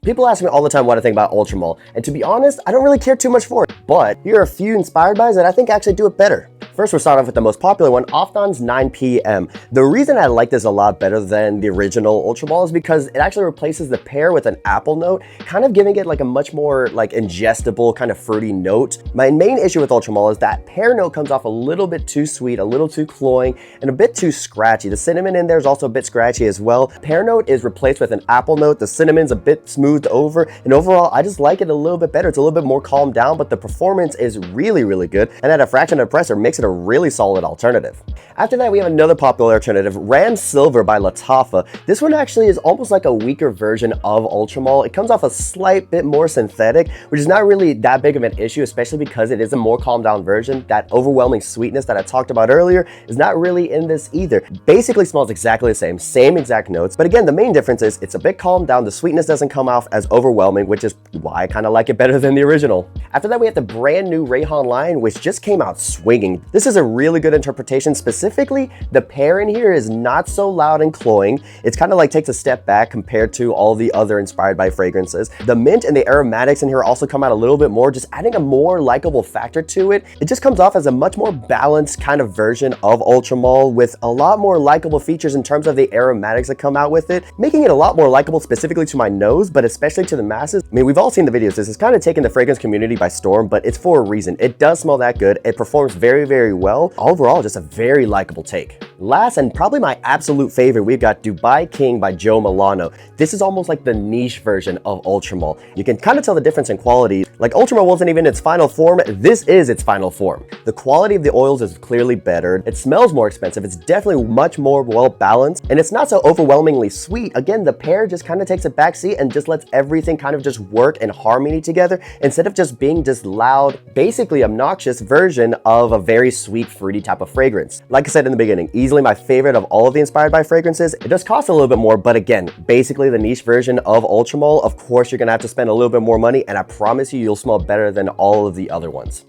People ask me all the time what I think about Ultramall, and to be honest, I don't really care too much for it. But here are a few inspired buys that I think actually do it better. First, we'll start off with the most popular one, Ophdon's 9PM. The reason I like this a lot better than the original Ultramall is because it actually replaces the pear with an apple note, kind of giving it like a much more like ingestible kind of fruity note. My main issue with Ultramall is that pear note comes off a little bit too sweet, a little too cloying, and a bit too scratchy. The cinnamon in there is also a bit scratchy as well. Pear note is replaced with an apple note. The cinnamon's a bit smoothed over, and overall, I just like it a little bit better. It's a little bit more calmed down, but the performance is really, really good, and at a fraction of the price, it makes it a really solid alternative. After that, we have another popular alternative, Ram Silver by Lattafa. This one actually is almost like a weaker version of Ultramall. It comes off a slight bit more synthetic, which is not really that big of an issue, especially because it is a more calmed down version. That overwhelming sweetness that I talked about earlier is not really in this either. Basically smells exactly the same exact notes, but again, the main difference is it's a bit calmed down. The sweetness doesn't come off as overwhelming, which is why I kind of like it better than the original. After that, we have the brand new Raihan line, which just came out swinging. This is a really good interpretation. Specifically, the pear in here is not so loud and cloying. It's kind of like takes a step back compared to all the other inspired by fragrances. The mint and the aromatics in here also come out a little bit more, just adding a more likable factor to it. It just comes off as a much more balanced kind of version of Ultramall with a lot more likable features in terms of the aromatics that come out with it, making it a lot more likable specifically to my nose, but especially to the masses. I mean, we've all seen the videos. This has kind of taken the fragrance community by storm, but it's for a reason. It does smell that good. It performs very, very well. Overall, just a very likable take. Last, and probably my absolute favorite, we've got Dubai King by Joe Milano. This is almost like the niche version of Ultramall. You can kind of tell the difference in quality. Like Ultramall wasn't even its final form, this is its final form. The quality of the oils is clearly better. It smells more expensive. It's definitely much more well balanced, and it's not so overwhelmingly sweet. Again, the pear just kind of takes a back seat and just lets everything kind of just work in harmony together instead of just being this loud, basically obnoxious version of a very sweet, fruity type of fragrance. Like I said in the beginning, easily my favorite of all of the inspired by fragrances. It does cost a little bit more, but again, basically the niche version of Ultramall. Of course, you're gonna have to spend a little bit more money, and I promise you, you'll smell better than all of the other ones.